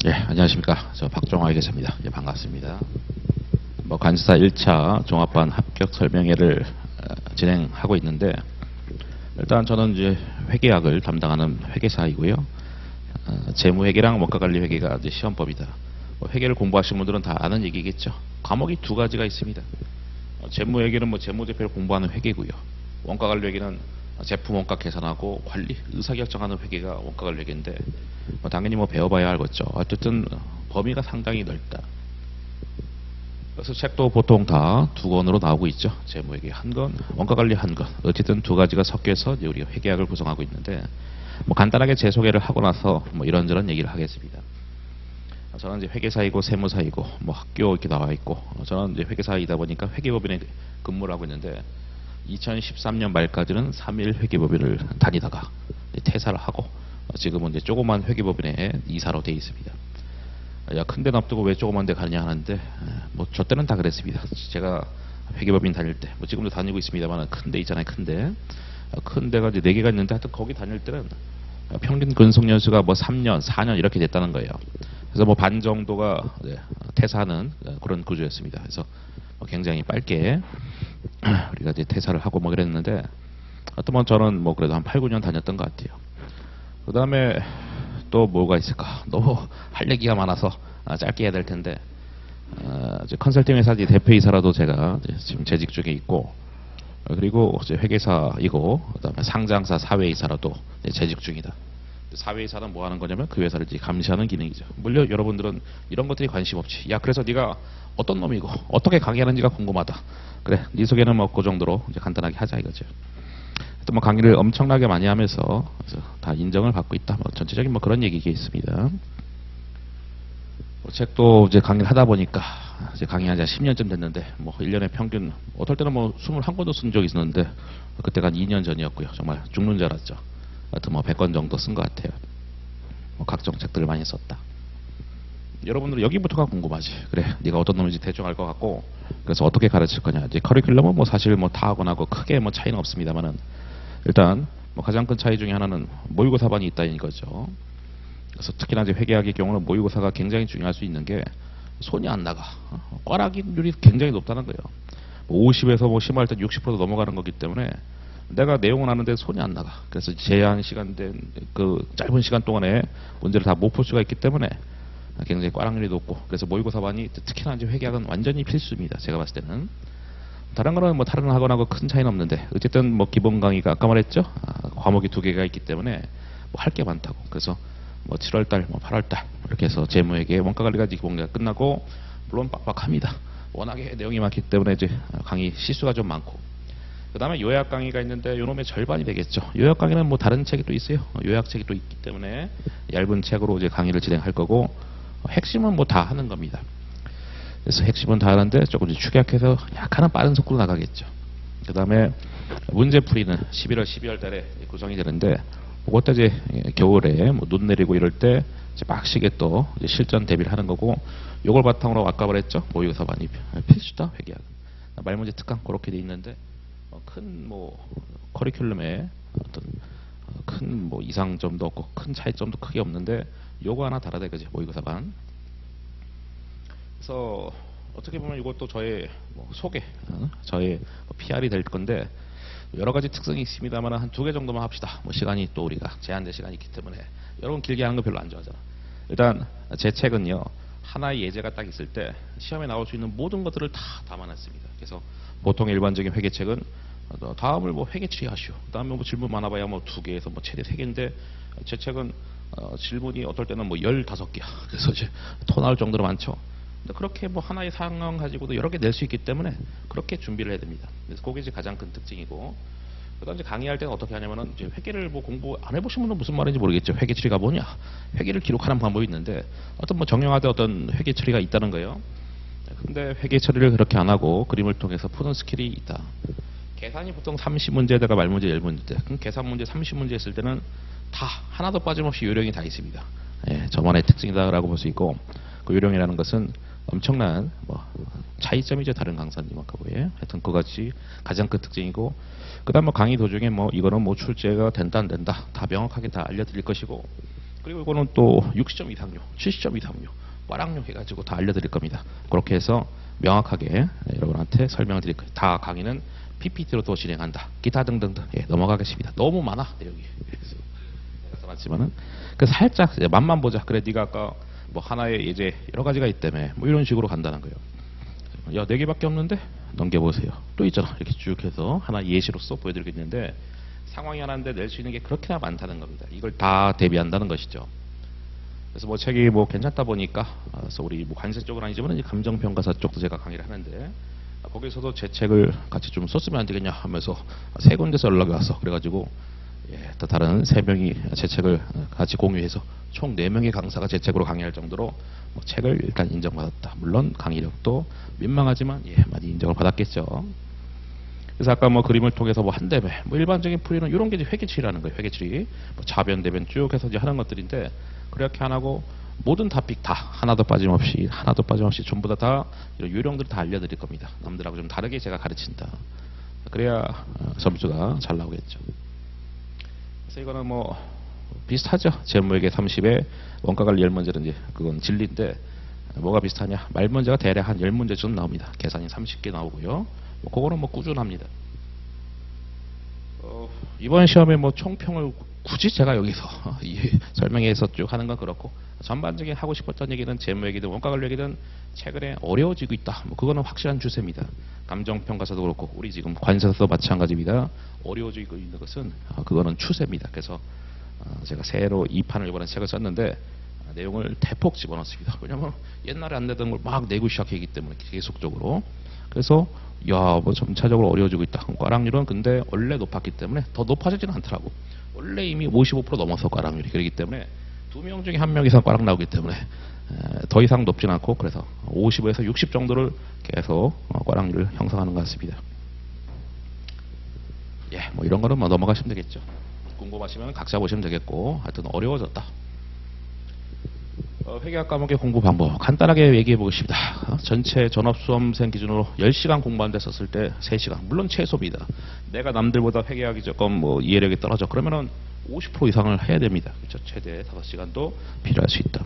예, 안녕하십니까. 저 박종화 계십니다. 예, 반갑습니다. 관세사 1차 종합반 합격 설명회를 진행하고 있는데, 일단 저는 이제 회계학을 담당하는 회계사이고요. 재무회계랑 원가관리회계가 이제 시험법이다. 회계를 공부하신 분들은 다 아는 얘기겠죠. 과목이 두 가지가 있습니다. 재무회계는 재무제표를 공부하는 회계고요. 원가관리회계는 제품 원가 계산하고 관리, 의사결정하는 회계가 원가관리회계인데, 당연히 배워봐야 알겠죠. 어쨌든 범위가 상당히 넓다. 그래서 책도 보통 다 두 권으로 나오고 있죠. 재무회계 한 권, 원가관리 한 권. 어쨌든 두 가지가 섞여서 이제 우리가 회계학을 구성하고 있는데, 간단하게 제 소개를 하고 나서 이런저런 얘기를 하겠습니다. 저는 이제 회계사이고 세무사이고 학교 이렇게 나와 있고, 저는 이제 회계사이다 보니까 회계법인에 근무를 하고 있는데, 2013년 말까지는 3일 회계법인을 다니다가 퇴사를 하고, 지금은 이제 조그만 회계법인에 이사로 돼 있습니다. 야, 큰데 놔두고 왜 조그만 데 가냐 하는데, 저 때는 다 그랬습니다. 제가 회계법인 다닐 때, 지금도 다니고 있습니다만, 큰 데 있잖아요, 큰 데. 큰 데가 이제 4개가 있는데, 하여튼 거기 다닐 때는 평균 근속 연수가 3년, 4년 이렇게 됐다는 거예요. 그래서 반 정도가 퇴사하는 그런 구조였습니다. 그래서 굉장히 짧게 우리가 이제 퇴사를 하고 그랬는데, 하여튼 저는 그래도 한 8, 9년 다녔던 것 같아요. 그 다음에 또 뭐가 있을까? 너무 할 얘기가 많아서 짧게 해야 될 텐데, 이제 컨설팅 회사 대표이사라도 제가 지금 재직 중에 있고, 그리고 이제 회계사이고, 그다음에 상장사 사회이사라도 재직 중이다. 사회이사는 뭐 하는 거냐면 그 회사를 이제 감시하는 기능이죠. 물론 여러분들은 이런 것들이 관심 없지. 야, 그래서 네가 어떤 놈이고 어떻게 강의하는지가 궁금하다. 그래, 네 소개는 그 정도로 이제 간단하게 하자 이거죠. 또 강의를 엄청나게 많이 하면서 다 인정을 받고 있다. 전체적인 그런 얘기겠습니다. 책도 이제 강의를 하다 보니까 이제 강의한 지 10년쯤 됐는데 1년에 평균 어떨 때는 21권도 쓴 적이 있었는데, 그때가 한 2년 전이었고요. 정말 죽는 줄 알았죠. 하여튼 100권 정도 쓴 것 같아요. 각종 책들을 많이 썼다. 여러분들은 여기부터가 궁금하지. 그래, 네가 어떤 놈인지 대충 알 것 같고, 그래서 어떻게 가르칠 거냐. 이제 커리큘럼은 사실 다 하고 나고 크게 차이는 없습니다만은, 일단 가장 큰 차이 중에 하나는 모의고사반이 있다는 거죠. 그래서 특히나 이제 회계학의 경우는 모의고사가 굉장히 중요할 수 있는 게 손이 안 나가. 꽈락률이 굉장히 높다는 거예요. 50에서 심할 때 60% 넘어가는 거기 때문에 내가 내용은 아는데 손이 안 나가. 그래서 제한 시간된 그 짧은 시간 동안에 문제를 다 못 풀 수가 있기 때문에 굉장히 꽈락률이 높고, 그래서 모의고사반이 특히나 이제 회계학은 완전히 필수입니다. 제가 봤을 때는. 다른 거는 다른 학원하고 큰 차이는 없는데, 어쨌든 기본 강의가 아까 말했죠. 과목이 2개가 있기 때문에 할 게 많다고. 그래서 7월달, 8월달 이렇게 해서 재무회계 원가관리가 기본계가 끝나고, 물론 빡빡합니다. 워낙에 내용이 많기 때문에 이제 강의 시수가 좀 많고, 그 다음에 요약 강의가 있는데 요놈의 절반이 되겠죠. 요약 강의는 다른 책이 또 있어요. 요약책이 또 있기 때문에 얇은 책으로 이제 강의를 진행할 거고, 핵심은 다 하는 겁니다. 그래서 핵심은 다 하는데 조금 축약해서 약간은 빠른 속도로 나가겠죠. 그 다음에 문제풀이는 11월, 12월 달에 구성이 되는데, 그것도 이제 겨울에 눈 내리고 이럴 때 빡시게 또 이제 실전 대비를 하는 거고, 요걸 바탕으로 아까 말했죠. 모의고사 반입 필수다 회계학. 말문제 특강 그렇게 돼 있는데, 큰 커리큘럼에 어떤 큰 이상점도 없고 큰 차이점도 크게 없는데, 요거 하나 달아야 되겠지. 모의고사 반. 그래서 어떻게 보면 이것도 저의 소개, 저의 PR이 될 건데, 여러 가지 특성이 있습니다만 한 2개 정도만 합시다. 시간이 또 우리가 제한된 시간이 있기 때문에. 여러분 길게 하는 거 별로 안 좋아하잖아. 일단 제 책은요, 하나의 예제가 딱 있을 때 시험에 나올 수 있는 모든 것들을 다 담아놨습니다. 그래서 보통 일반적인 회계책은 다음을 회계 처리하시오. 다음에 질문 많아봐야 2개에서 최대 3개인데, 제 책은 질문이 어떨 때는 15개야. 그래서 이제 토 나올 정도로 많죠. 근데 그렇게 하나의 상황 가지고도 여러 개 낼 수 있기 때문에 그렇게 준비를 해야 됩니다. 그래서 그게 이제 가장 큰 특징이고, 그다음 이제 강의할 때는 어떻게 하냐면은, 이제 회계를 공부 안 해보신 분은 무슨 말인지 모르겠죠. 회계 처리가 뭐냐? 회계를 기록하는 방법이 있는데, 어떤 정형화된 어떤 회계 처리가 있다는 거예요. 근데 회계 처리를 그렇게 안 하고 그림을 통해서 푸는 스킬이 있다. 계산이 보통 30문제에다가 말문제 10문제. 그럼 계산 문제 30문제 했을 때는 다 하나도 빠짐없이 요령이 다 있습니다. 예, 저만의 특징이다라고 볼 수 있고, 그 요령이라는 것은 엄청난 차이점이죠. 다른 강사님하고의. 하여튼 그것이 가장 큰 특징이고, 그 다음 강의 도중에 이거는 출제가 된다 안 된다 다 명확하게 다 알려드릴 것이고, 그리고 이거는 또 60점 이상료, 70점 이상료, 꽈락료 해가지고 다 알려드릴 겁니다. 그렇게 해서 명확하게 여러분한테 설명을 드릴 거예요. 다 강의는 PPT로 또 진행한다. 기타 등등등. 예, 넘어가겠습니다. 너무 많아 내용이. 그래서 내가 써놨지만은 그 살짝 이제 맛만 보자. 그래 네가 아까 뭐 하나의 이제 여러 가지가 있다며 뭐 이런 식으로 간다는 거예요. 야, 4개밖에 없는데 넘겨보세요. 또 있잖아. 이렇게 쭉 해서 하나 예시로서 보여드리겠는데 상황이 하나인데 낼 수 있는 게 그렇게나 많다는 겁니다. 이걸 다 대비한다는 것이죠. 그래서 뭐 책이 뭐 괜찮다 보니까 그래서 우리 뭐 관세 쪽은 아니지만 감정평가사 쪽도 제가 강의를 하는데 거기서도 제 책을 같이 좀 썼으면 안 되겠냐 하면서 3군데서 연락이 왔어. 그래가지고 예, 또 다른 3명이 제 책을 같이 공유해서 총 4명의 강사가 제 책으로 강의할 정도로 뭐 책을 일단 인정받았다. 물론 강의력도 민망하지만 예, 많이 인정을 받았겠죠. 그래서 아까 뭐 그림을 통해서 뭐 한대매, 뭐 일반적인 풀이는 이런 게 이제 회계치라는 거예요. 회계치, 뭐 자변, 대변 쭉 해서 이제 하는 것들인데 그렇게 안 하고 모든 토픽 다 하나도 빠짐없이 전부 다 이런 요령들을 다 알려드릴 겁니다. 남들하고 좀 다르게 제가 가르친다. 그래야 점수가 잘 나오겠죠. 그래서 이거는 뭐 비슷하죠. 재무회계 30에 원가관리 10문제는 이제 그건 진리인데 뭐가 비슷하냐? 말문제가 대략 한 10문제 정도 나옵니다. 계산이 30개 나오고요. 뭐 그거는 뭐 꾸준합니다. 이번 시험에 뭐 총평을 굳이 제가 여기서 설명해서 쭉 하는 건 그렇고 전반적인 하고 싶었던 얘기는 재무회계든 원가관리회계든 최근에 어려워지고 있다. 뭐 그거는 확실한 추세입니다. 감정평가사도 그렇고 우리 지금 관세사도 마찬가지입니다. 어려워지고 있는 것은 그거는 추세입니다. 그래서 제가 새로 2판을 이번에 책을 썼는데 내용을 대폭 집어넣습니다. 왜냐하면 옛날에 안 내던 걸 막 내고 시작하기 때문에 계속적으로. 그래서 야, 뭐 점차적으로 어려워지고 있다. 꽈락률은 근데 원래 높았기 때문에 더 높아지지는 않더라고. 원래 이미 55% 넘어서 꽈락률이 그렇기 때문에 2명 중에 1명 이상 꽈락 나오기 때문에 더 이상 높진 않고 그래서 55에서 60 정도를 계속 꽈락률을 형성하는 것 같습니다. 예, 뭐 이런 거는 뭐 넘어가시면 되겠죠. 궁금하시면 각자 보시면 되겠고 하여튼 어려워졌다. 회계학 과목의 공부 방법 간단하게 얘기해 보겠습니다. 전체 전업수험생 기준으로 10시간 공부하는데 썼을 때 3시간 물론 최소입니다. 내가 남들보다 회계학이 조금 뭐 이해력이 떨어져 그러면은 50% 이상을 해야 됩니다. 그렇죠? 최대 5시간도 필요할 수 있다.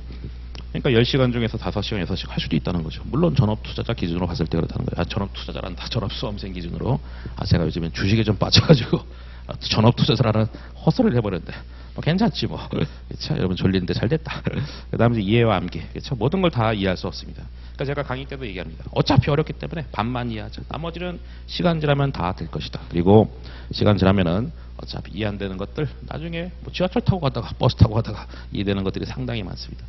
그러니까 10시간 중에서 5시간, 6시간 할 수도 있다는 거죠. 물론 전업투자자 기준으로 봤을 때 그렇다는 거예요. 전업투자자란다. 전업수험생 기준으로. 제가 요즘엔 주식에 좀 빠져가지고 전업투자자라는 헛소리를 해버렸는데 뭐 괜찮지 뭐. 그렇죠? 여러분 졸리는데 잘 됐다. 그 다음에 이해와 암기. 그렇죠? 모든 걸 다 이해할 수 없습니다. 그러니까 제가 강의 때도 얘기합니다. 어차피 어렵기 때문에 반만 이해하자. 나머지는 시간 지나면 다 될 것이다. 그리고 시간 지나면은 어차피 이해 안 되는 것들 나중에 뭐 지하철 타고 가다가 버스 타고 가다가 이해되는 것들이 상당히 많습니다.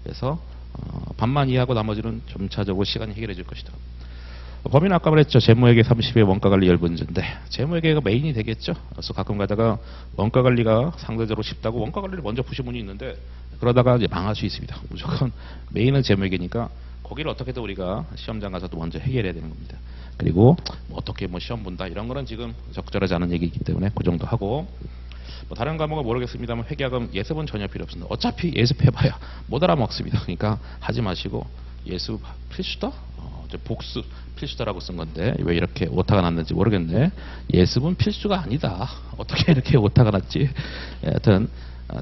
그래서 반만 이해하고 나머지는 점차적으로 시간이 해결해 줄 것이다. 범위는 아까 말했죠. 재무회계 30의 원가관리 10문제인데 재무회계가 메인이 되겠죠. 그래서 가끔 가다가 원가관리가 상대적으로 쉽다고 원가관리를 먼저 푸신 분이 있는데 그러다가 이제 망할 수 있습니다. 무조건 메인은 재무회계니까 거기를 어떻게든 우리가 시험장 가서도 먼저 해결해야 되는 겁니다. 그리고 뭐 어떻게 뭐 시험 본다 이런 거는 지금 적절하지 않은 얘기이기 때문에 그 정도 하고 뭐 다른 과목은 모르겠습니다만 회계학은 예습은 전혀 필요 없습니다. 어차피 예습해봐야 못 알아먹습니다. 그러니까 하지 마시고 예습 필수다? 복습 필수다라고 쓴 건데 왜 이렇게 오타가 났는지 모르겠네. 예습은 필수가 아니다. 어떻게 이렇게 오타가 났지? 하여튼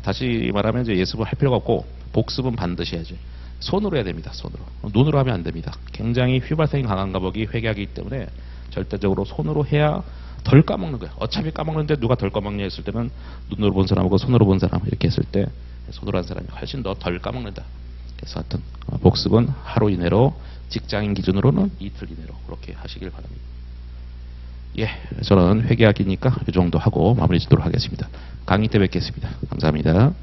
다시 말하면 이제 예습을 할 필요가 없고 복습은 반드시 해야지. 손으로 해야 됩니다. 손으로. 눈으로 하면 안 됩니다. 굉장히 휘발성이 강한 과목이 회계학이기 때문에 절대적으로 손으로 해야 덜 까먹는 거예요. 어차피 까먹는데 누가 덜 까먹냐 했을 때는 눈으로 본 사람하고 손으로 본 사람 이렇게 했을 때 손으로 한 사람이 훨씬 더 덜 까먹는다. 그래서 하여튼 복습은 하루 이내로 직장인 기준으로는 이틀 이내로 그렇게 하시길 바랍니다. 예, 저는 회계학이니까 이 정도 하고 마무리 짓도록 하겠습니다. 강의 때 뵙겠습니다. 감사합니다.